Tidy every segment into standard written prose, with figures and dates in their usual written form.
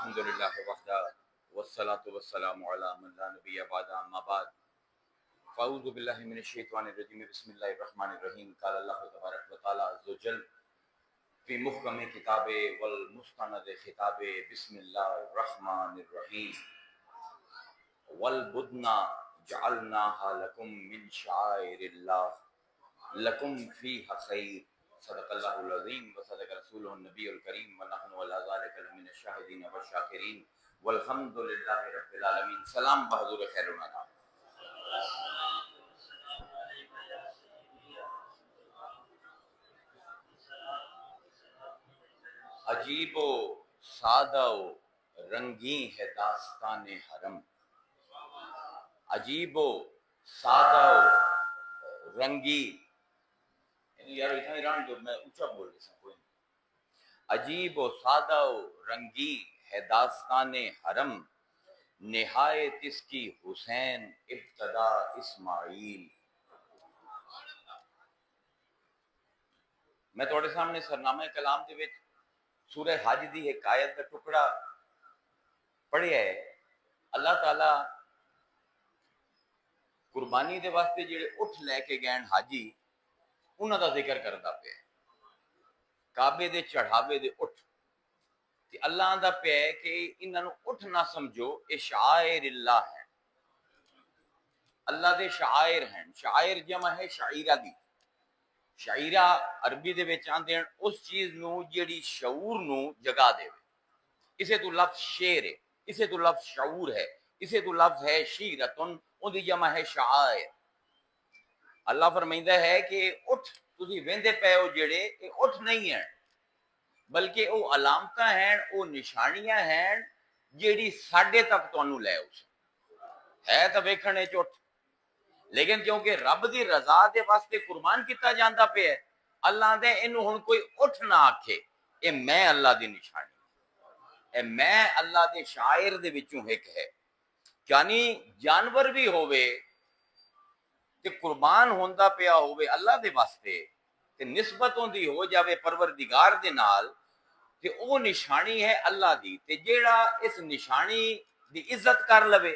الحمدللہ وحدہ والصلاة والسلام علی من لا نبی بعد اما بعد فاعوذ باللہ من الشیطان الرجیم بسم اللہ الرحمن الرحیم قال اللہ تبارک و تعالی عز وجل فی محکم کتاب والمستند خطاب بسم اللہ الرحمن الرحیم والبدن جعلناها لکم من شعائر اللہ لکم فیہا خیر صدق اللہ العظیم وصدق رسولہ النبی الکریم ونحن علی ذلک من الشاہدین والشاکرین والحمد للہ رب العالمین۔ سلام بحضور خیر الانام۔ عجیب و سادہ و رنگین ہے داستان حرم، عجیب و سادہ و رنگین، یار اتنا ایران جو میں اونچا بول رہی ہوں، کوئی نہیں۔ عجیب و سادہ و رنگین ہے داستان حرم، نہایت اس کی حسین ابتدا اسماعیل۔ میں تھوڑے سامنے سرنامہ کلام دے وچ سورہ حج دی ایک آیت دا ٹکڑا پڑھیا ہے۔ اللہ تعالی قربانی دے واسطے جڑے اٹھ لے کے گئے حاجی انہاں دا ذکر کردا پیا ہے، کعبے دے چڑھاوے دے اٹھ تے اللہ دا پیا ہے کہ انہاں نو اٹھ نہ سمجھو، اے شعائر اللہ ہیں، اللہ دے شعائر ہیں۔ شعائر جمع ہے شعیرہ دی۔ شعیرہ عربی دے وچ آندے ہیں اس چیز نو جیڑی شعور نو جگا دے، اسے تو لفظ شعر ہے، اسے تو لفظ شعور ہے، اسے تو لفظ ہے شیرتن، ان دی جمع ہے شعائر۔ اللہ فرمائندہ ہے کہ اٹھ تسی ویندے پے ہو جڑے اے اٹھ نہیں ہیں، بلکہ او علامتاں ہیں، او نشانیاں ہیں جیڑی ساڈے تک تانوں لے اس ہے تا ویکھنے چ اٹھ، لیکن کیونکہ رب دی رضا دے واسطے قربان کیتا جاندا پیا ہے، اللہ دے اینو ہن کوئی اٹھ نہ آکھے، اے میں اللہ دی نشانی، اے میں اللہ دے شاعر دے وچوں ایک ہے۔ یعنی جانور بھی ہووے تے قربان ہوندا پیا ہووے اللہ دے واسطے تے نسبت ہوندی ہو جاوے پروردگار دے نال، تے او نشانی ہے اللہ دی، تے جیڑا اس نشانی دی عزت کر لوے،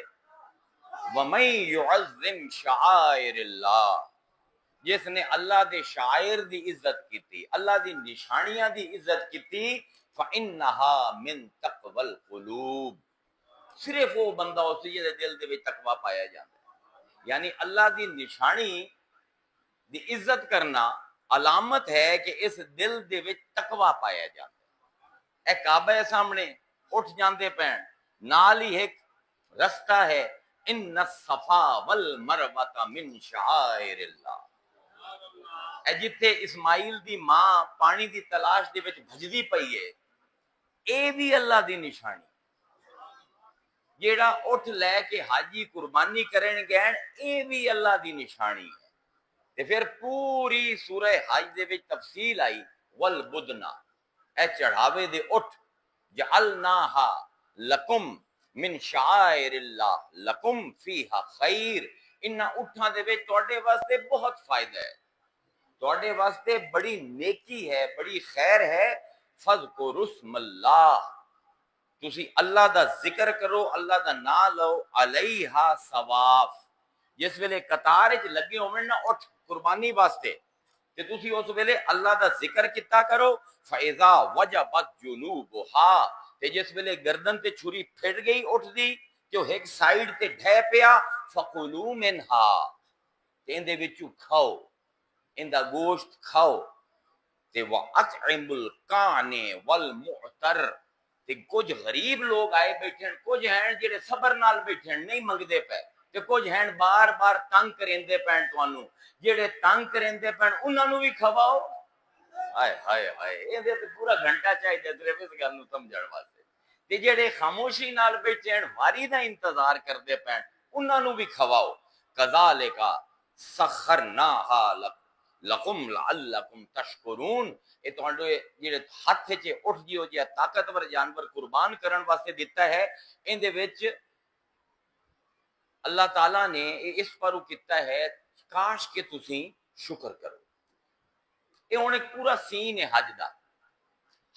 وَمَن يُعَظِّمْ شَعَائِرَ اللَّهِ، جس نے اللہ دے شاعر دی عزت کیتی، اللہ دی نشانیاں دی عزت کیتی، فَإِنَّهَا مِن تَقْوَى الْقُلُوبِ، صرف وہ بندہ اس دے دل دے وچ تقوی پایا جاندا ہے۔ یعنی اللہ دی نشانی دی عزت کرنا علامت ہے کہ اس دل دے وچ تقوی پایا جاندا ہے۔ اے کعبہ سامنے اٹھ جاندے پین، نال ہی ایک رستہ ہے، ان الصفا والمروہ من شعائر اللہ، اے جتھے اسماعیل دی ماں پانی دی تلاش دے وچ بھجدی پئی ہے، اے بھی اللہ دی نشانی۔ جیڑا اٹھ لے کے حاجی قربانی کرن گئے اے بھی اللہ دی نشانی ہے۔ تے پھر پوری سورہ حج دے وچ تفصیل آئی، والبدنا، اے چڑھاوے دے اٹھ، جعلناہا لکم من شعائر اللہ لکم فیہا خیر، انہاں اٹھاں دے وچ تواڈے واسطے بہت فائدہ ہے، تواڈے واسطے بڑی نیکی ہے، بڑی خیر ہے۔ فذکروا اسم اللہ، تسی اللہ دا ذکر کرو، اللہ دا نام لو، علیہا ثواف، جس ویلے قطار وچ لگے ہوون نا اٹھ قربانی واسطے تے تسی اس ویلے اللہ دا ذکر کیتا کرو، فاذا وجبت جنوبھا، تے جس ویلے گردن تے چھری پھٹ گئی اٹھ دی جو ایک سائیڈ تے ڈھے پیا، فکلوا منہا، تے ان دے وچوں کھاؤ، ان دا گوشت کھاؤ، تے وَأَطْعِمُوا الْقَانِعَ وَالْمُعْتَرَّ، تے کچھ غریب لوگ آئے بیٹھے ہیں، کچھ ہیں جڑے صبر نال بیٹھے ہیں نہیں منگدے پے، تے کچھ ہیں بار بار تنگ کریندے پین تانوں، جڑے تنگ کریندے پین انہاں نوں بھی کھواؤ۔ ہائے ہائے ہائے، اے تے پورا گھنٹہ چاہیے صرف اس گل نوں سمجھن واسطے، تے جڑے خاموشی نال بیٹھے ہیں واری دا انتظار کردے پین انہاں نوں بھی کھواؤ۔ کذالک سخرناہا لکم لعلکم تشکرون، اے تہاڈے جڑے ہاتھ وچ اٹھ جیو جیا طاقتور جانور قربان کرن واسطے دتا ہے، ان دے وچ اللہ تعالیٰ نے اس پر کیتا ہے کاش کہ تسی شکر کرو۔ یہ ہن ایک پورا سین ہے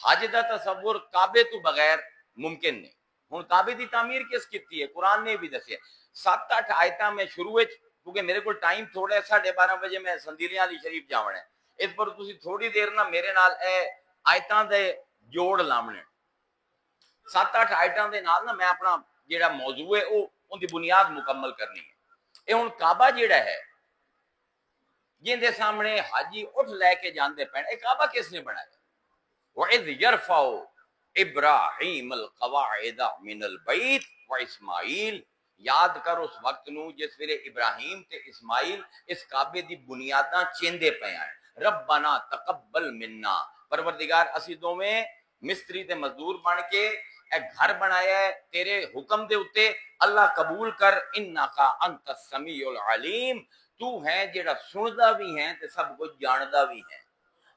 حج دا تصور کعبے تو بغیر ممکن نہیں۔ ہن کعبے دی تعمیر کس کیتی ہے؟ قرآن نے بھی دسیا 7-8 آیتاں میں شروع وچ، کیونکہ میرے کو ٹائم تھوڑا ہے، 12:30 بجے میں سندیلیاں علی شریف جاونا ہے، اس پر تسی تھوڑی دیر نہ میرے نال اے آیتاں دے جوڑ لاونے 7-8 آیتاں دے نال نہ میں اپنا جیڑا موضوع ہے او ان دی بنیاد مکمل کرنی ہے۔ اے ہن کعبہ جیڑا ہے جن دے سامنے حاجی اٹھ لے کے جاندے پین، اے کعبہ کس نے بنایا؟ وَإِذْ يَرْفَعُ ابراہیم القواعد من البیت و اسماعیل، یاد کر اس وقت نو جس ویلے ابراہیم تے اسماعیل اس کعبے دی بنیاداں چیندے پے ہیں۔ ربنا تقبل منا، پروردگار اسی دوویں مستری تے مزدور بن کے اے گھر بنایا ہے تیرے حکم دے اتے، اللہ قبول کر، انکا انت السمیع العلیم، تو ہے جڑا سندا بھی ہے تے سب کچھ جاندا بھی ہے۔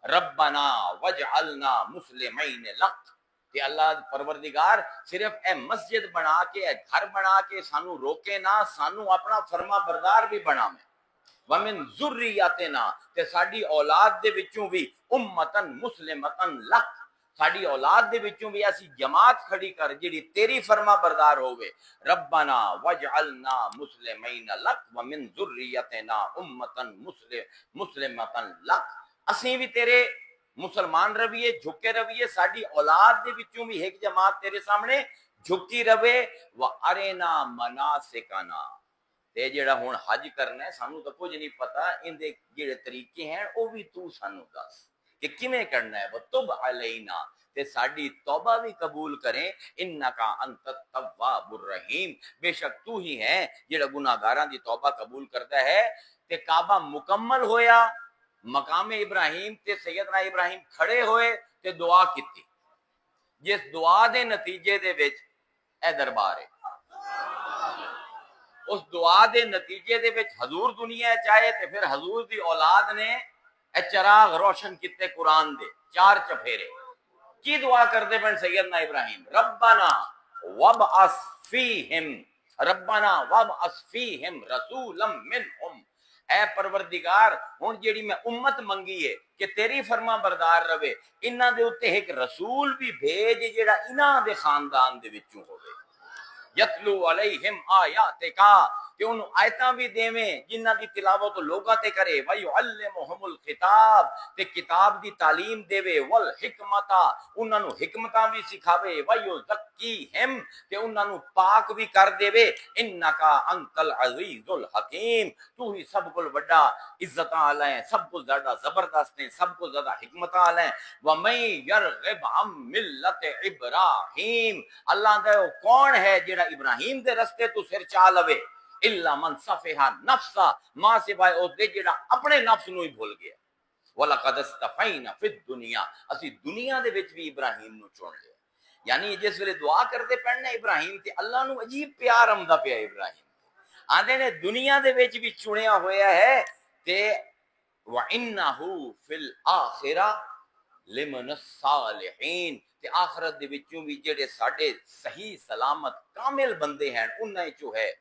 ربنا وجعلنا مسلمین لک، کہ اللہ پروردگار صرف اے مسجد بنا کے اے گھر بنا کے سانو روکے نہ، سانو اپنا فرما بردار بھی بنا میں، ومن ذریاتنا، تے ساڈی اولاد دے وچوں بھی امتن مسلمتن لک، ساڈی اولاد دے وچوں بھی ایسی جماعت کھڑی کر جڑی تیری فرما بردار ہوئے۔ ربنا وجعلنا مسلمین لک ومن ذریاتنا امتن مسلمتن لک، اسیں بھی تیرے مسلمان رویے، جھکے رویے، ساڈی اولاد دے وچوں بھی ایک جماعت تیرے سامنے جھکی روے۔ وَأَرِنَا مَنَاسِكَنَا، تے جڑا ہن حج کرنا ہے سانو تو کچھ نہیں پتا، ان دے جڑے طریقے ہیں او بھی تو سانو دس کہ کیویں کرنا ہے۔ وَتُبْ عَلَيْنَا، تے ساڈی توبہ بھی قبول کریں، انکا انت التواب الرحیم، بے شک تو ہی ہے جڑا گناہگاراں دی توبہ قبول کرتا ہے۔ تے کعبہ مکمل ہویا، مقام ابراہیم تے سیدنا ابراہیم کھڑے ہوئے تے دعا کیتی، جس دعا دے نتیجے دے وچ اے دربار ہے، اس دعا دے نتیجے دے وچ حضور دنیا چاہے تے پھر حضور دی اولاد نے اے چراغ روشن کیتے قرآن دے 4 چفیرے۔ کی دعا کرتے پن سیدنا ابراہیم؟ ربنا وابعث فیہم، ربنا وابعث فیہم رسولا منہم، اے پروردگار ہن جیڑی میں امت منگی ہے کہ تیری فرما بردار رہے، انہاں دے اوتے ایک رسول بھی بھیج جیڑا انہاں دے خاندان دے وچوں ہوے، یتلو علیہم آیاتکا، کہ انہوں آیتاں بھی دیویں جنہ دی تلاوت لوگاں تے کرے، وَيُعَلِّمُهُمُ الْكِتَابِ، تے کتاب دی تعلیم دیوے، وَالْحِکْمَتَ، انہاں نو حکمتاں بھی سکھاوے، وَيُزَكِّيهِمْ، تے انہاں نو پاک بھی کر دیوے، اِنَّكَ أَنْتَ الْعَزِيزُ الْحَكِيمُ، تو ہی سب کو بڑا عزتاں والا ہے، سب کو زیادہ زبردست ہے، سب کو زیادہ حکمتاں والا ہے۔ وَمَن يَرْغِبْ عَن مِلَّةِ إِبْرَاهِيمَ، اللہ دے کون ہے جڑا ابراہیم دے رستے تو سر چا لوے، الا من صفح نفسا، ماں سوائے اس دے جڑا اپنے نفس نو ہی بھول گیا۔ وَلَقَدْ اسْتَفَيْنَا فِي الدُّنْيَا، اسی دنیا دے وچ بھی ابراہیم نو چن لیا۔ یعنی جس ویلے دعا کرتے پڑھنے ابراہیم تے اللہ نو عجیب پیار آمدا پیا ابراہیم آندے نے دنیا دے وچ بھی چنیا ہویا ہے تے وَإِنَّهُ فِي الْآخِرَةِ لِمِنَ الصَّالِحِينَ، تے آخرت دے وچوں بھی جڑے ساڈے صحیح سلامت کامل بندے ہیں انہاں وچوں ہے۔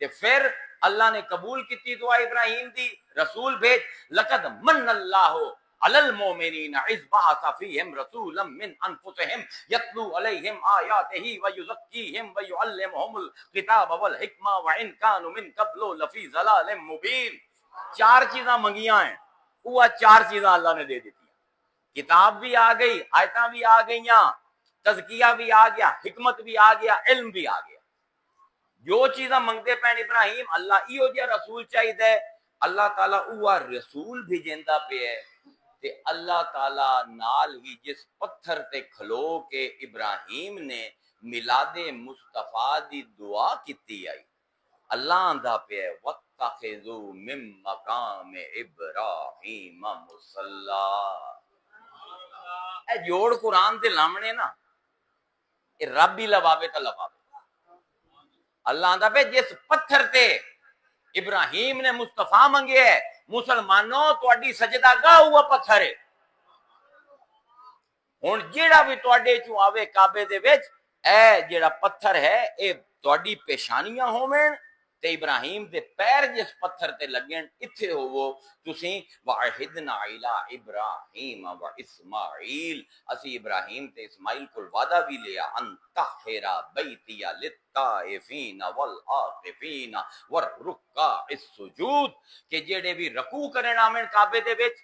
تے پھر اللہ نے قبول کیتی دعا ابراہیم دی، رسول بھیج، لقد من اللہ علی المؤمنین اذ بعث فیہم رسولا من انفسہم یتلو علیہم آیاتہ ویزکیہم ویعلمہم الکتاب والحکمہ وان کانوا من قبل لفی ضلال مبین۔ 4 چیزاں منگیاں ہیں، وہ 4 چیزاں اللہ نے دے دیتی، کتاب بھی آ گئی، آیتاں بھی آ گئیاں، تزکیہ بھی آ گیا، حکمت بھی آ گیا، علم بھی آ گیا۔ جو چیزاں منگتے پین ابراہیم، اللہ ایو جا رسول چاہیے، اللہ تعالیٰ اوہ رسول بھی جیندہ پہ ہے، تے اللہ تعالیٰ نال ہی جس پتھر تے کھلو کے ابراہیم نے میلاد مصطفیٰ دی دعا کیتی آئی، اللہ آندھا پہ ہے وَاتَّخِذُوا مِن مَقَامِ إِبْرَاهِيمَ مُصَلَّى۔ اے جوڑ قرآن دے لامنے نا، اے رب ہی لواوے تا لواوے۔ اللہ آندہ پہ جس پتھر تے ابراہیم نے مصطفیٰ منگے ہے، مسلمانوں تواڈی سجدہ گاہ ہوا پتھر ہے، ہن جیڑا بھی تواڈے چوں آوے کعبے دے وچ، اے جیڑا پتھر ہے اے تواڈی پیشانیاں ہوویں تے ابراہیم دے پیر جس پتھر تے لگن اتھے ہوو تسیں وعہدنا الی ابراہیم و اسماعیل اسی ابراہیم تے اسماعیل کو وعدہ بھی لیا ان طہرا بیتی للطائفین والعاکفین والرکع السجود کہ جڑے بھی رکوع کرن آمن کعبے دے وچ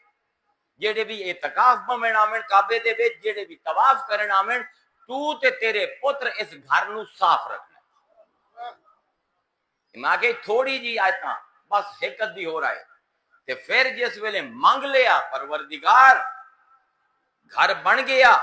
جڑے بھی اعتکاف پویں آمن کعبے دے وچ جڑے بھی طواف کرن آمن تو تے تیرے پتر اس گھر نو صاف رکھنا ماں کہ تھوڑی جی آیتاں بس حکت دی ہو رہا ہے تے پھر جس ویلے مانگ لیا پروردگار گھر بن گیا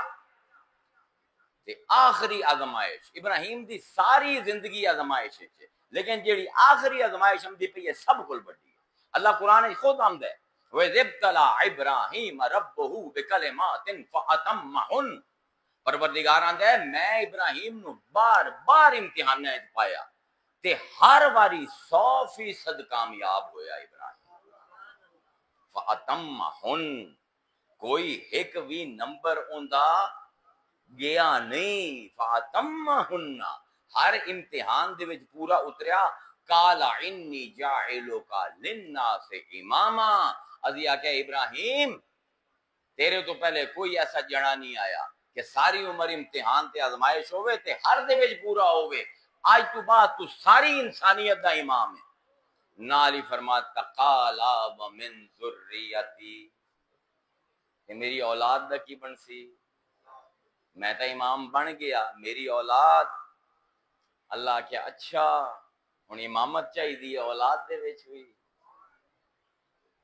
تے آخری آزمائش ابراہیم دی ساری زندگی آزمائش ہے لیکن جیڑی آخری آزمائش ہم دی پئی ہے سب کل بڑی ہے اللہ قرآن خود آمد ہے وَإِذِ ابْتَلَىٰ إِبْرَاهِيمَ رَبُّهُ بِكَلِمَاتٍ فَأَتَمَّهُنَّ پروردگار آندا ہے میں ابراہیم نو بار بار امتحان پایا تے ہر واری 100% کامیاب ہویا ابراہیم فَأَتَمَّهُنَّ کوئی ایک بھی نمبر اوندا گیا نہیں فَأَتَمَّهُنَّ ہر امتحان دے وچ پورا اتریا قال انی جاعلک للناس اماما ازیا کہ ابراہیم تیرے تو پہلے کوئی ایسا جنا نہیں آیا کہ ساری عمر امتحان تے آزمائش ہوئے تے ہر دے وچ پورا ہوئے آج تو بعد تو ساری انسانیت دا امام ہے نالی فرماتا قال ومن ذریتی کہ میری اولاد دا کی بن سی میں تا امام بن گیا میری اولاد اللہ کیا اچھا ہن امامت چاہی دی اولاد دے وچ ہوئی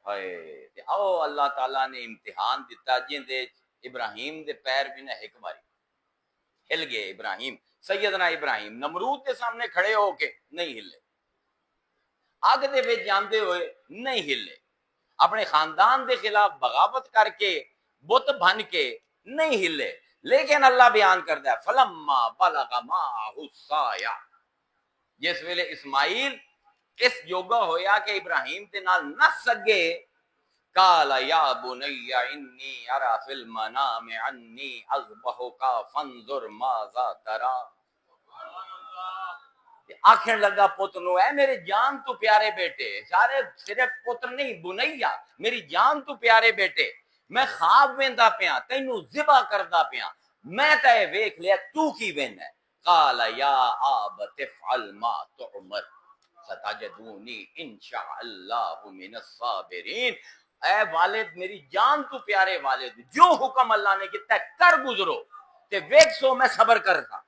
ہائے آؤ اللہ تعالیٰ نے امتحان دیتا جن دے ابراہیم دے پیر بھی نہ ایک باری ہل گئے ابراہیم سیدنا ابراہیم نمرود کے سامنے کھڑے ہو کے نہیں ہلے آگ دے وچ جاندے ہوئے نہیں ہلے اپنے خاندان دے خلاف بغاوت کر کے بت بن کے نہیں ہلے لیکن اللہ بیان کرتا ہے فلما بلغ معہ السعی جس ویلے اسماعیل اس جوگا ہویا کہ ابراہیم دے نال نہ سگے قال یا بنی انی ارى فی المنام انی اذبحک فانظر ماذا ترى آکھن لگا پتر نو اے میرے جان تو پیارے بیٹے سارے صرف پتر نہیں بنیا میری جان تو پیارے بیٹے میں خواب ویندا پیاں تینوں ذبح کردا پیاں میں تے ویکھ لیا تو کی ویندا ہے قال یا آبت افعل ما تعمر ستجدونی انشاء اللہ من الصابرین اے والد میری جان تو پیارے والد جو حکم اللہ نے کیتا ہے کر گزرو تے ویکھ سو میں صبر کرتا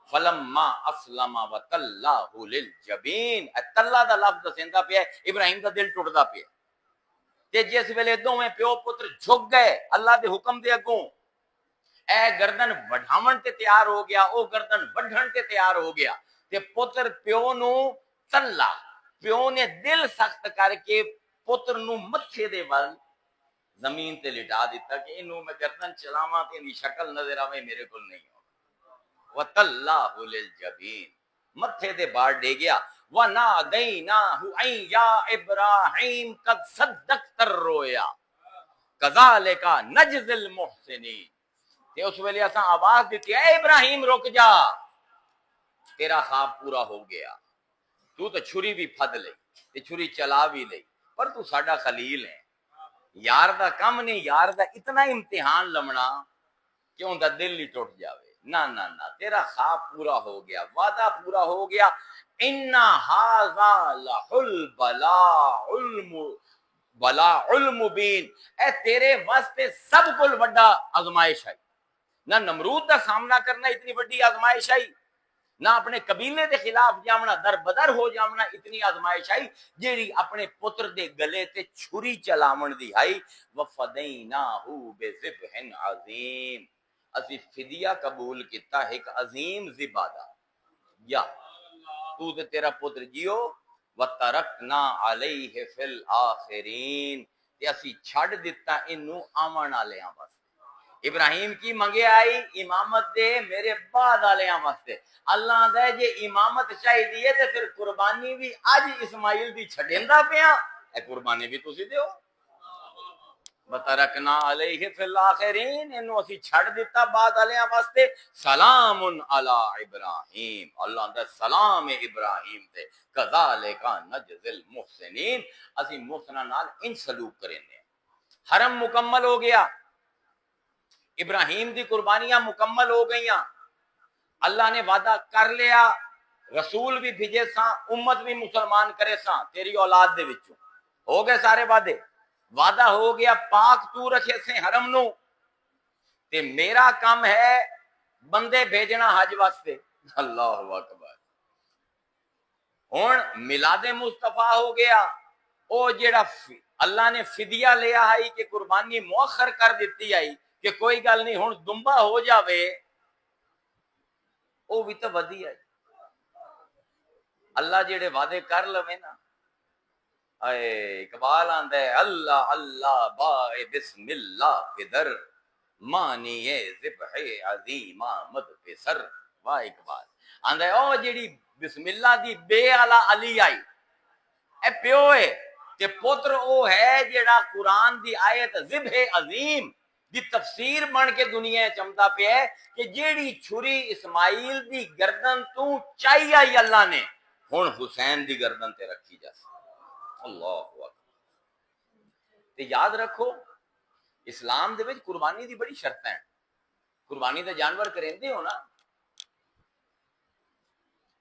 فلما اسلم وتلہ للجبین تلہ دا لفظ دسیندا پیا ابراہیم دا دل ٹوٹدا پیا تے جس ویلے دوویں پیو پتر جھک گئے اللہ دے حکم دے اگوں اے گردن وڈھاون تے تیار ہو گیا او گردن وڈھن تے تیار ہو گیا تے پتر پیو نو تلا پیو نے دل سخت کر کے پتر نو متھے دے ول زمین تے لٹا دیتا کہ انہوں میں گردن چلاواں تے دی شکل نظر آوے میرے کول نہیں وَتَلَّهُ لِلْجَبِينَ متھے دے بار ڈے گیا وَنَادَيْنَاهُ أَن يَا إِبْرَاهِيمُ قَدْ صَدَّقْتَ الرُّؤْيَا كَذَلِكَ نَجْزِي الْمُحْسِنِينَ تے اس ویلے اساں آواز دیتی اے ابراہیم رک جا تیرا خواب پورا ہو گیا تو چھری بھی پھد لئی تے چھری چلا بھی لئی پر تو ساڈا خلیل ہے یار دا کم نہیں یار دا اتنا امتحان لمنا کہ ان دا دل ہی ٹوٹ جاوے نہ تیرا خواب پورا ہو گیا وعدہ پورا ہو گیا ان ھذا لحل بلاء المبین اے تیرے واسطے سب کل بڑا آزمائش آئی نہ نمرود دا سامنا کرنا اتنی بڑی آزمائش آئی نہ اپنے قبیلے دے خلاف جامنا در بدر ہو جامنا اتنی آزمائش آئی جیڑی اپنے پتر دے گلے تے چھری چلاون دی آئی وفدیناہ بذبح عظیم اسی فدیہ قبول کیتا ایک عظیم ذبح دا یا تو تے تیرا پتر جیو وترکنا علیہ فی الآخرین تے اسی چھڑ دیتا انو آمن والیاں واسطے ابراہیم کی منگے آئی امامت دے میرے بعد والیاں واسطے اللہ دے جے امامت چاہیے تے پھر قربانی بھی اج اسماعیل دی چھڈیندا پیا اے قربانی بھی تسی دیو وَتَرَكْنَا عَلَيْهِ فِي الْآخِرِينَ انہوں اسی چھڑ دیتا بعد علیہ واسطے سلام علی ابراہیم اللہ دا سلام ابراہیم تے کذالک نجزی المحسنین اسی محسناں نال ان سلوک کرنے حرم مکمل ہو گیا ابراہیم دی قربانیاں مکمل ہو گئیاں اللہ نے وعدہ کر لیا رسول بھی بھیجے ساں امت بھی مسلمان کرے ساں تیری اولاد دے وچوں ہو گئے سارے وعدے وعدہ ہو گیا پاک تو رکھے سے حرم نو تے میرا کام ہے بندے بھیجنا حج واسطے اللہ اکبر ہن میلاد مصطفیٰ ہو گیا او جیڑا اللہ نے فدیہ لیا ہے کہ قربانی مؤخر کر دیتی آئی کہ کوئی گل نہیں ہن دمبا ہو جاوے او بھی تو ودی ہے اللہ جیڑے وعدے کر لوے نا اے اقبال آندا ہے اللہ اللہ بائے بسم اللہ پدر مانی ذبح عظیم آمد پہ سر واہ اقبال آندا ہے او جیڑی بسم اللہ دی بے والا علی آئی اے پیو ہے تے پتر او ہے جیڑا قرآن دی آیت ذبح عظیم دی تفسیر بن کے دنیا چمدا پیا ہے کہ جیڑی چھری اسماعیل دی گردن تو چائی آئی اللہ نے ہن حسین دی گردن تے رکھی جا سی اللہ اکبر تے یاد رکھو اسلام دے وچ قربانی دی بڑی شرطاں ہیں قربانی تے جانور کریندے ہو نا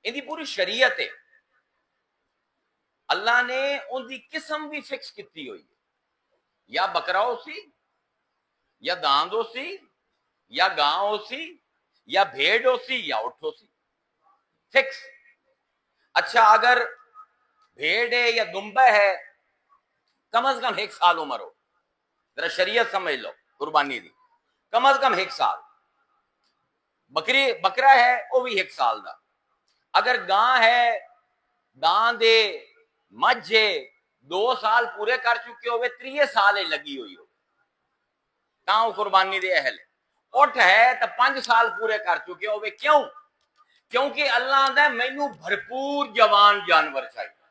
ان دی پوری شریعت ہے اللہ نے ان دی قسم بھی فکس کیتی ہوئی ہے یا بکرا ہو سی یا داند ہو سی یا گاں ہو سی یا بھیڑ ہو سی یا اٹھ ہو سی فکس اچھا اگر بھیڑ ہے یا دمبا ہے کم از کم 1 سال عمر ہو ذرا شریعت سمجھ لو قربانی دی کم از کم 1 سال بکرا ہے وہ بھی 1 سال دا اگر گاں ہے دان دے مجھ ہے 2 سال پورے کر چکے ہوئے 3 سال لگی ہوئی ہو تاں وہ قربانی دے اہل ہے اٹھ ہے تو 5 سال پورے کر چکے ہوئے کیوں کیونکہ اللہ آندا ہے مینوں بھرپور جوان جانور چاہیے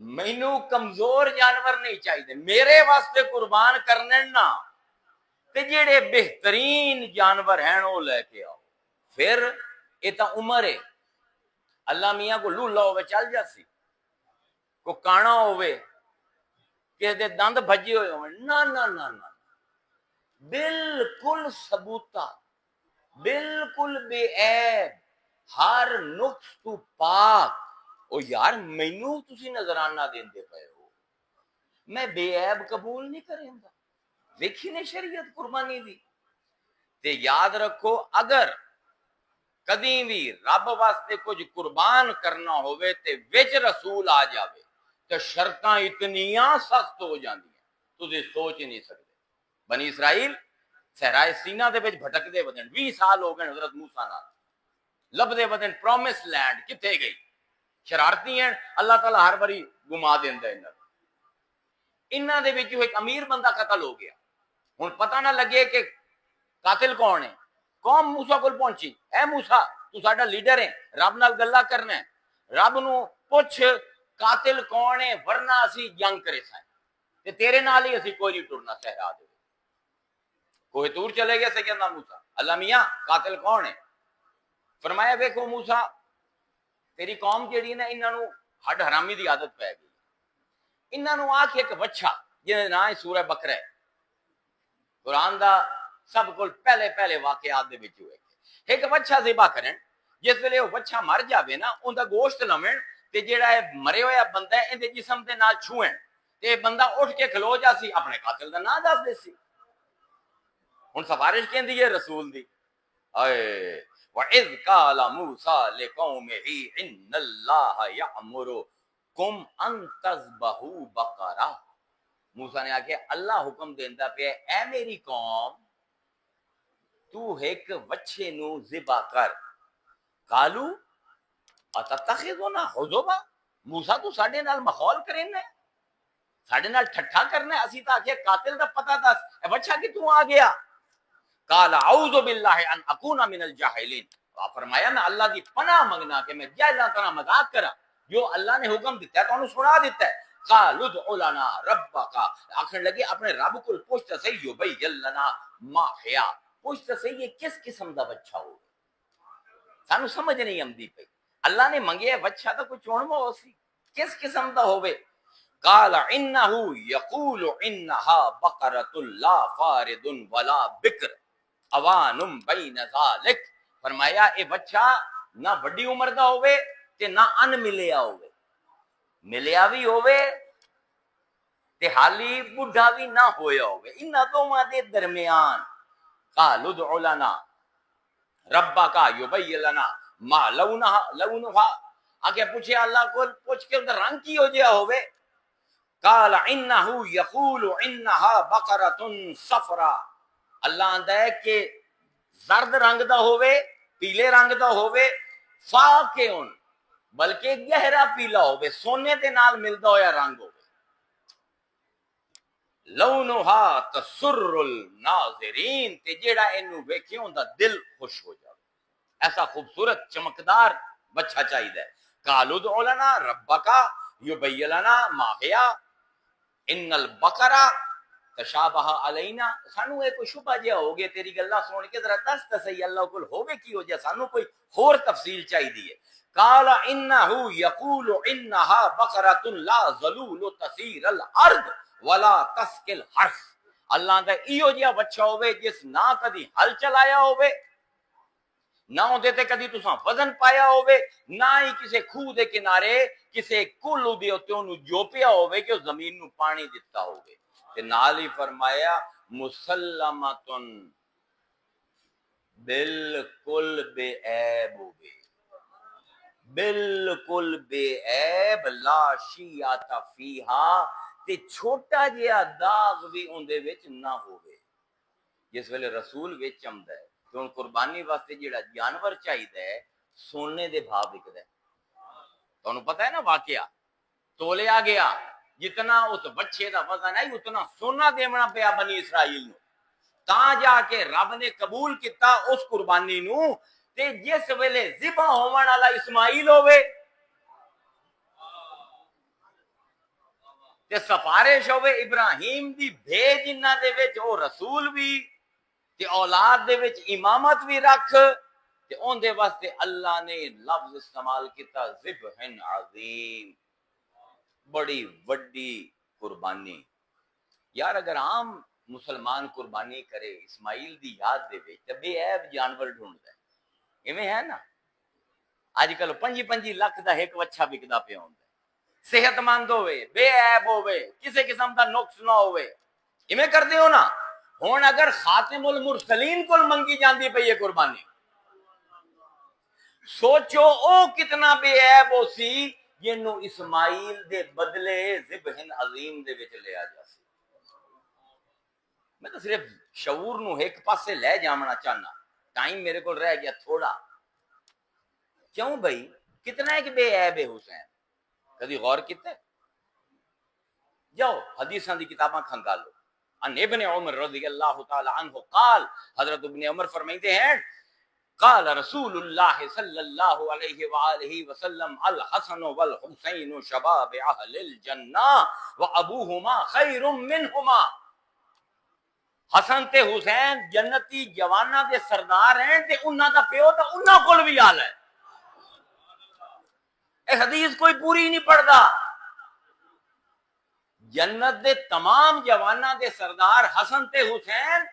مینوں کمزور جانور نہیں چاہیے میرے واسطے قربان کرنے نا تے جڑے بہترین جانور ہیں وہ لے کے آؤ پھر یہ تو عمر ہے اللہ میاں کو لولا ہوئے چل جاسی کو کانا ہوئے کسی دے دند بھجے ہوئے ہوئے نا بالکل ثبوتا بالکل بے عیب ہر نقص تو پاک او یار مینوں تسی نظرانہ دیندے پئے ہو میں بے عیب قبول نہیں کریں گا دیکھی نے شریعت قربانی دی تے یاد رکھو اگر کدی بھی رب واسطے کچھ قربان کرنا ہوئے تے وچ رسول آ جاوے تے شرطاں اتنیاں سخت ہو جاندیاں تسی سوچ ہی نہیں سکتے بنی اسرائیل صحرائے سینا دے وچ بھٹکدے ودن 20 سال ہو گئے حضرت موسیٰ نال لبدے ودن پرومس لینڈ کتے گئی شرارتی ہیں اللہ تعالیٰ ہر باری گما دیندا ہے انہاں دے وچ ایک امیر بندہ قتل ہو گیا ہن پتہ نہ لگے کہ قاتل کون ہے قوم موسیٰ کول پہنچی اے موسیٰ تو ساڈا لیڈر ہے رب نال گلا کرنا ہے رب نو پوچھ قاتل کون ہے ورنہ اسی جنگ کرے سائیں تے تیرے نال ہی اسی کوئی نہیں ٹرنا صحرا دے کوہ طور چلے گیا سیدنا موسیٰ اللہ میاں قاتل کون ہے فرمایا ویکھو موسیٰ تیری قوم جیڑی نا انہاں نو ہڈ حرامی دی عادت پی گئی انہاں نو آکھ ایک بچہ جہاں نام ہے سورہ بقرہ ہے قرآن دا سب کو پہلے واقعات دے وچ ہوئے ایک بچہ ذبح کرن جس ویلے وہ بچہ مر جاوے نا اون دا گوشت لوین تے جیڑا ہے مرے ہویا بندہ ہے اندے جسم دے نال چھوئن تے بندہ اٹھ کے کھلو جاسی اپنے قاتل دا نام دس دیسی ہن سفارش کیندی ہے رسول دی اے وَإِذْ قَالَ مُوسَىٰ لِقَوْمِهِ إِنَّ اللَّهَ يَأْمُرُكُمْ أَن تَذْبَحُوا بَقَرَةً موسیٰ نے آکھیا اللہ حکم دیندا پیا اے میری قوم تو ایک بچے نو ذبح کر قالو اتتخذنا حزبا موسیٰ تو ساڈے نال مخول کرنا ہے ساڈے نال ٹھٹھا کرنا ہے اسی تا آکھیا قاتل دا پتہ دس اے بچہ کتوں آ گیا قال اعوذ باللہ ان اکون من الجاہلین فرمایا میں اللہ دی پناہ منگنا کہ میں جاہلاں طرح مذاق کرا جو اللہ نے حکم دیتا ہے تو انہوں سنا دیتا ہے قالوا ادع لنا ربک، آخر لگے اپنے رب کو پوچھ تے صحیح یبین لنا ما حیا، پوچھ تے صحیح یہ کس قسم دا بچہ ہو، سانو سمجھ نہیں آندی پئی، اللہ نے منگیا بچہ تو کوئی چونما ہو سی، کس قسم دا ہوے؟ قال انه يقول انها بقرۃ لا فارض ولا بکر اوان بین ذلک، فرمایا اے بچہ نہ بڑی عمر دا ہوے تے نہ ان ملیا ہوے، ملیا بھی ہوے تے حالی بڈھا بھی نہ ہویا ہوے، انہاں دوواں دے درمیان۔ قالوا ادع لنا ربک یبین لنا ما لونها آگے پوچھے اللہ کو، پوچھ کے اندر رنگ کی ہو جیا ہوے؟ قال انه يقول انها بقرۃ صفراء، اللہ آندا ہے کہ زرد رنگ دا ہوے، پیلے رنگ دا ہوے، فاقعن بلکہ گہرا پیلا ہوے، سونے دے نال ملدا ہویا رنگ ہوے، لونھا تسر الناظرین تے جیڑا اینو ویکھے اوندا دل خوش ہو جائے، ایسا خوبصورت چمکدار بچہ چاہیے۔ قالوا ادع لنا ربک یبین لنا ما ہی ان البقرہ تشابہ علینا، سانو ایک کوئی شبہ جہا ہو گیا تیری گلاں سن کے، ذرا دس تے صحیح اللہ کول ہوے کی ہو جائے، سانو کوئی اور تفصیل چاہیے۔ قال انه يقول انها بقرۃ لا ذلول تثير الارض ولا تسقي الحرث، اللہ دا ایو جہا بچہ ہوے جس نہ کدی ہل چلایا ہوے، نہ اودے تے کدی تساں وزن پایا ہوے، نہ ہی کسے کھوہ دے کنارے کسے کلو دے اوتے اونوں جوپیا ہوے کہ زمین نو پانی دتا ہوے، تے نال ہی فرمایا مسلمتن بالکل بے عیب ہوے، بالکل بے عیب، لا شیعۃ فیہا، تے چھوٹا جہا داغ بھی اندے وچ نہ ہوے۔ جس ویلے رسول وچ آندا ہے کہ ہن قربانی واسطے جیڑا جانور چاہیدا ہے سونے دے بھا وکدا ہے، تانوں پتہ ہے نا واقعہ، تولیا گیا جتنا اس بچے دا وزن ہے اتنا سونا دیونا پیا بنی اسرائیل نو، تاں جا کے رب نے قبول کیتا اس قربانی نو، تے جس ویلے ذبح ہون والا اسماعیل ہوے تے سفارش ہوے ابراہیم دی بھیج انہاں دے وچ، او رسول بھی تے اولاد دے وچ امامت بھی رکھ، تے اون دے واسطے اللہ نے لفظ استعمال کیتا ذبح عظیم، بڑی وڈی قربانی۔ یار اگر عام مسلمان قربانی کرے اسماعیل دی یاد دے وچ تے بے عیب جانور ڈھونڈدا ہے، ایویں ہے نا؟ اج کل 25 لاکھ دا ایک وچھا وکدا پیا ہوندا ہے، صحت مند ہوئے، بے عیب ہوئے، کسی قسم دا نقص نہ ہوئے، ایویں کردے ہو نا؟ ہن اگر خاتم المرسلین کول منگی جاندی پئی ہے قربانی، سوچو او کتنا بے عیب ہو سی جنوں اسماعیل دے بدلے ذبح عظیم دے وچ لیا جا سی۔ میں تو صرف شعور نو ایک پاسے لے جانا چاہنا، ٹائم میرے کو رہ گیا تھوڑا، کیوں بھائی کتنا ایک بے عیب ہے حسین، کدی غور کیتے؟ جاؤ حدیثاں دی کتاباں کھنگالو۔ ان ابن عمر رضی اللہ تعالی عنہ قال، حضرت ابن عمر فرمائتے ہیں قال رسول اللہ صلی اللہ علیہ وآلہ وسلم الحسن والحسین شباب اہل الجنہ وابوہما خیر منہما، حسن تے حسین جنتی جواناں دے سردار ہیں تے انہاں دا پیو تے انہاں کول بھی آل ہے۔ اے حدیث کوئی پوری نہیں پڑھدا، جنت دے تمام جواناں دے سردار حسن تے حسین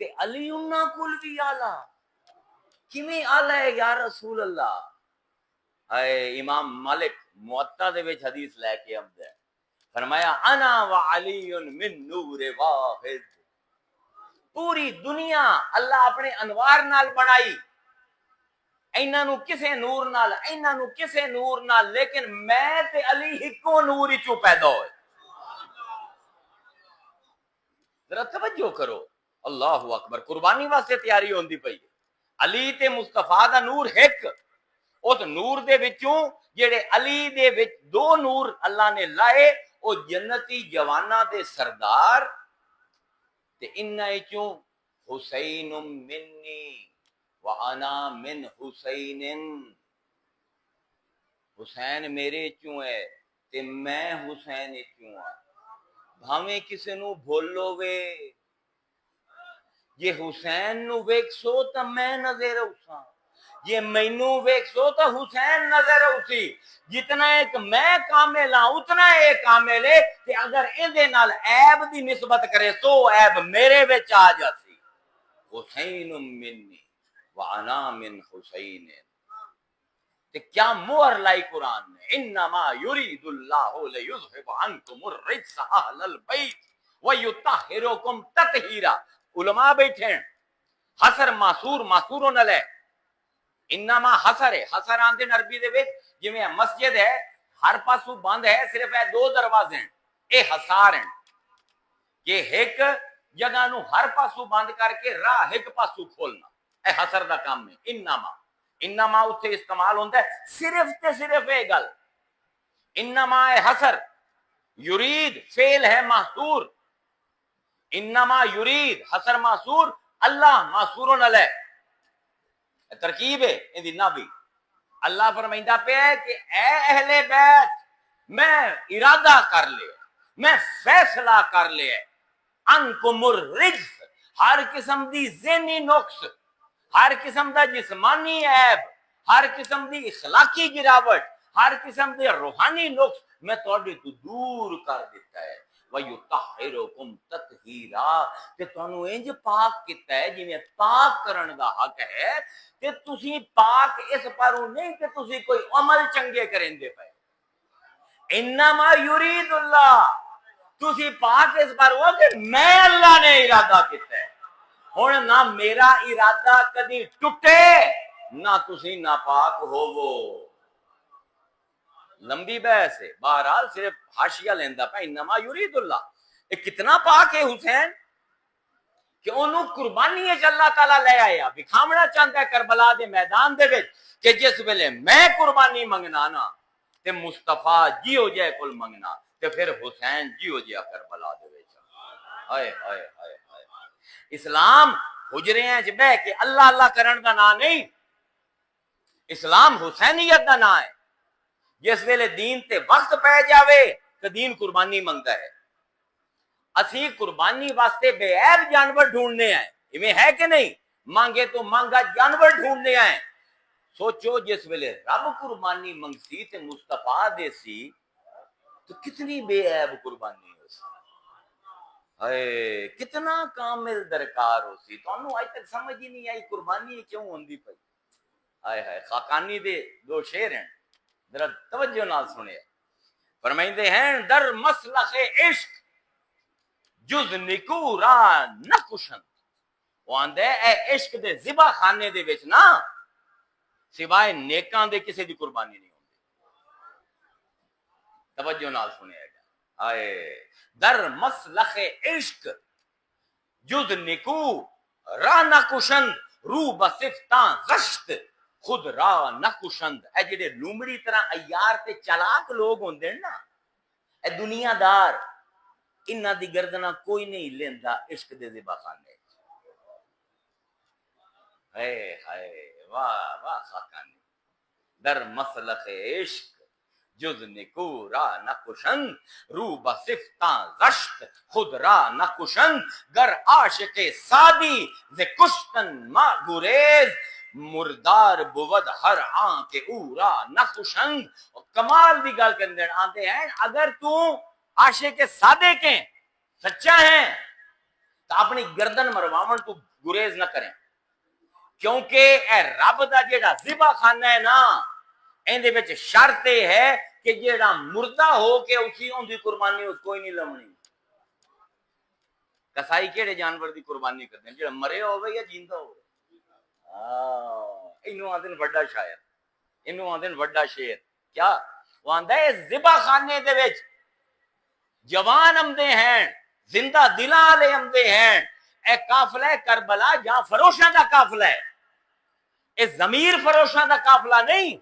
تے علی انہاں کول بھی آلہ، کیویں آلہ ہے یا رسول اللہ؟ اے امام مالک موطا دے وچ حدیث لے کے آمدا ہے، فرمایا انا وعلی من نور واحد، پوری دنیا اللہ اپنے انوار نال بنائی، ایناں نو کسے نور نال، ایناں نو کسے نور نال، لیکن میں تے علی ہکو نور وچوں پیدا ہوئے۔ ذرا توجہ کرو، اللہ اکبر، قربانی واسطے تیاری ہوندی پئی، علی تے مصطفیٰ دا نور ایک، اس نور دے وچوں جڑے علی دے وچ دو نور اللہ نے لائے، او جنتی جواناں دے سردار، تے انہاں وچوں حسین منی وانا من حسین، حسین میرے چوں ہے تے میں حسین کیوں آ بھاویں کسے نو بھولو وے یہ حسین نو ویکسو تا میں نظر اساں یہ مینو ویکسو تا حسین نظر اسی جتنا ایک میں کامل ہاں اتنا ایک کامل ہے کہ اگر اندے نال عیب دی نسبت کرے تو عیب میرے وچ آ جاسی حسین منی وانا من حسین تے کیا مہر لائی قرآن نے انما یرید اللہ لیذھب عنکم الرجس اہل البیت ویطہرکم تطہیرا علماء بیٹھے ہیں حسر معصور معصوروں نل ہے انما حسر ہے حسر آندے عربی دے وچ جویں مسجد ہے ہر پاسو بند ہے صرف ہے دو دروازے ہیں اے حسار ہیں کہ ایک جگہ نو ہر پاسو بند کر کے راہ ایک پاسو کھولنا اے حسر دا کام ہے انما اتھے استعمال ہوتا ہے صرف تے صرف اے گل انما اے حسر یرید فعل ہے محصور انما یرید حسر محصور اللہ محصور نل ہے ترکیب ہے اندی نہ بھی اللہ فرمائندہ پہ ہے کہ اے اہل بیت میں ارادہ کر لے میں فیصلہ کر لے انکم الرجس ہر قسم دی ذہنی نقص ہر قسم دا جسمانی عیب ہر قسم دی اخلاقی گراوٹ ہر قسم دے روحانی نقص میں تواڈے تو دور کر دیتا ہے وَيُطَهِّرُكُمْ تَطْهِيرًا کہ تانوں انج پاک کیتا ہے جویں پاک کرن دا حق ہے کہ تسی پاک اس پروں نہیں کہ تسی کوئی عمل چنگے کریندے پے انما یرید اللہ تسی پاک اس پر ہو کہ میں اللہ نے ارادہ کیتا ہے ہن نہ میرا ارادہ کدی ٹوٹے نہ تسی ناپاک ہووو لمبی بحث ہے بہرحال صرف حاشیہ لیندا پا انما یرید اللہ یہ کتنا پاک ہے حسین کہ انہوں قربانی اللہ تعالیٰ لے آیا بکھامنا چاہتا ہے کربلا دے میدان دے وچ کہ جس ویلے میں قربانی منگنا نا تے مصطفیٰ جی ہو جائے کل منگنا تے پھر حسین جی ہو جائے کربلا دے وچ ہائے ہائے ہائے ہائے اسلام حجرے ہیں جبہ کہ اللہ اللہ کرن دا نا نہیں اسلام حسینیت دا نا ہے جس ویلے دین تے وقت پہ جاوے تو دین قربانی منگتا ہے اسی قربانی واسطے بے عیب جانور ڈھونڈنے آئے یہ ہے کہ نہیں مانگے تو مانگا جانور ڈھونڈنے آئے سوچو جس ویلے رب قربانی منگسی تے مصطفیٰ دے سی تو کتنی بے عیب قربانی ہو سی اے کتنا کامل درکار ہو سی تو انہوں آج تک سمجھ ہی نہیں آئی قربانی کیوں ہوندی پئی آئے ہائے خاقانی دے دو شعر ہیں ذرا توجہ نال سنے فرمائندے ہیں در مسلخ عشق جز نکو را نکشن وہ آندے اے عشق دے ذبح خانے دے وچ نا سوائے نیکاں دے کسی دی قربانی نہیں ہوندی توجہ نال سنے گا آئے در مسلخ عشق جز نکو را نکشن رو بصفتاں غشت خود را نکشند اے جڑے لومڑی طرح ایار تے چلاک لوگ ہوندے نا اے دنیا دار انہاں دی گردناں کوئی نہیں لیندا عشق دے ذبح خانے اے ہائے واہ واہ خاقانی در مسلخ عشق جز نکو را نکشند رو بصفتاں غشت خود را نکشند گر عاشق سادی ز کشتن ما گریز مردار بود ہر آن کے اورا نکشند کمال دی گل کرنے آتے ہیں اگر تو عاشق سادے کے سچا ہیں تو اپنی گردن مرواون تو گریز نہ کریں کیونکہ اے رب دا جیڑا ذبح خانہ ہے نا ایندے وچ شرط ہے کہ جیڑا مردہ ہو کے اسی اون دی قربانی اس کوئی نہیں لمنی کسائی کیڑے جانور دی قربانی کرتے ہیں جیڑا مرے ہوئے یا جیندہ ہوئے انہوں آدھن وڈا شاعر انہوں آدھن وڈا شعر کیا وہ آندہ ہے ذبح خانے دے وچ جوان امدے ہیں زندہ دلاں والے امدے ہیں اے قافلہ کربلا جہاں فروشاں دا قافلہ ہے اے ضمیر فروشاں دا قافلہ نہیں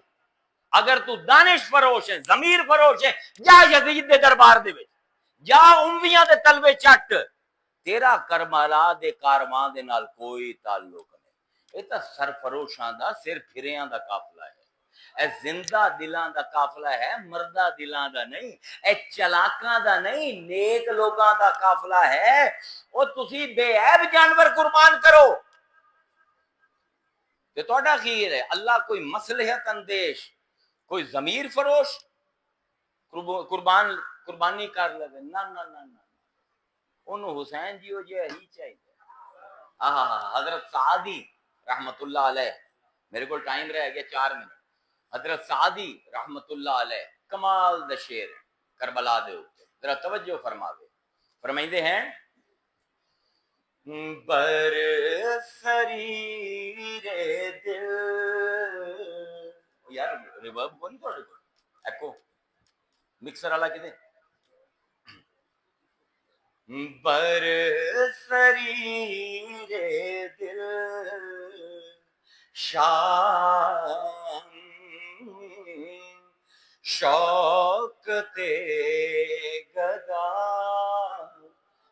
اگر تو دانش فروش ہے ضمیر فروش ہے جا یزید دے دربار دے وچ جا امویاں دے تلوے چٹ تیرا کربلا دے کارواں دے نال کوئی تعلق نہیں یہ تا سرفروشاں دا سر پھریاں دا قافلہ ہے اے زندہ دلاں دا قافلہ ہے، مردہ دلاں دا نہیں، اے چلاکاں دا نہیں، نیک لوگاں دا قافلہ ہے۔ او تسی بے عیب جانور قربان کرو تے تہاڈا خیر ہے۔ اللہ کوئی مصلحت اندیش، کوئی ضمیر فروش قربانی کر لے، نہ نہ نہ نہ، انہوں حسین جی ہو جائے ہی چاہیے۔ حضرت سعدی رحمت اللہ علیہ، میرے کو ٹائم رہ گیا 4 منٹ۔ حضرت سعدی رحمت اللہ علیہ کمال دا شعر کربلا دے اوپر، ذرا توجہ فرما دے، فرمائندے ہیں بر سریر دل، یار ریورب کو نہیں تھوڑے کو ایکو مکسر والا کدے، بر سریر دل شان شوکت گدا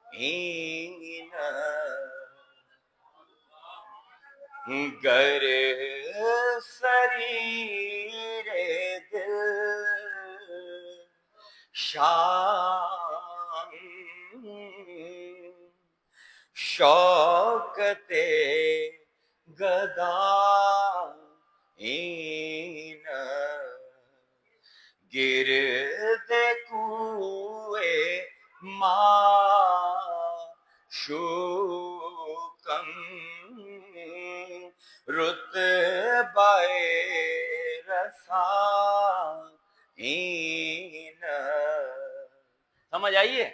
این گر سریر دل شان شوکت گدا این گرد کوئے معشوقم رتبہ رسائین۔ سمجھ آئیے؟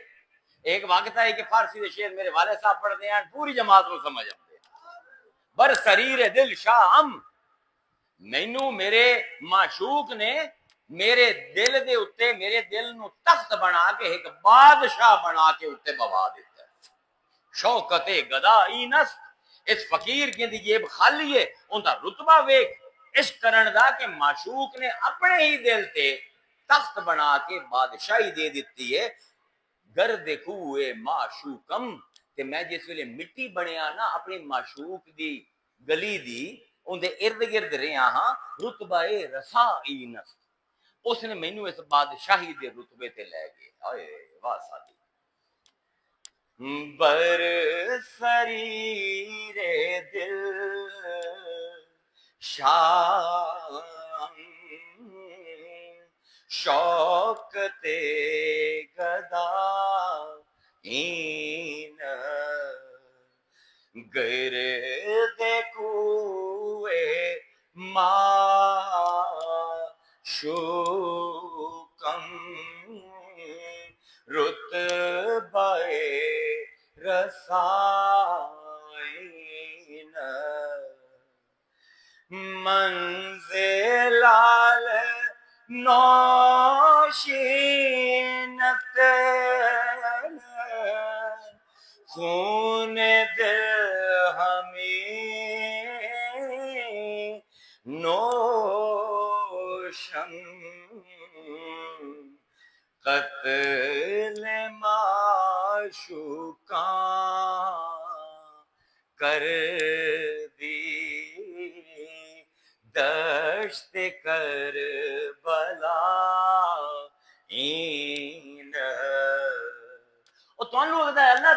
ایک وقت ہے کہ فارسی دے شعر میرے والد صاحب پڑھتے ہیں، پوری جماعت کو سمجھ آتے ہیں۔ بر سریر دل شام، مینوں میرے معشوق نے میرے دل دے اتے، میرے دل نو تخت بنا کے ایک بادشاہ بنا کے اتے بوا دیتا ہے۔ شوکت گدائی نست، اس فقیر کی جیب خالی ہے، ان دا رتبہ ویک اس کرن دا کہ معشوق نے اپنے ہی دل تے تخت بنا کے بادشاہی دے دیتی ہے۔ گرد کوئے معشوقم، تے میں جس ویلے مٹی بنیا نا اپنی معشوق دی گلی دی ان دے ارد گرد رہا ہاں، رتبہ رسائی نست، اس نے مینوں اس بادشاہی دے رتبے تے لے گئے۔ آئے واہ ساتھی، بر سریر دل شان شوکت گدا این گرد کوئے معشوقم رتبہ رسائین منزلال نوشینت خون دل ہمیں نوشم قتل معشوقاں کر دی دشت کربلا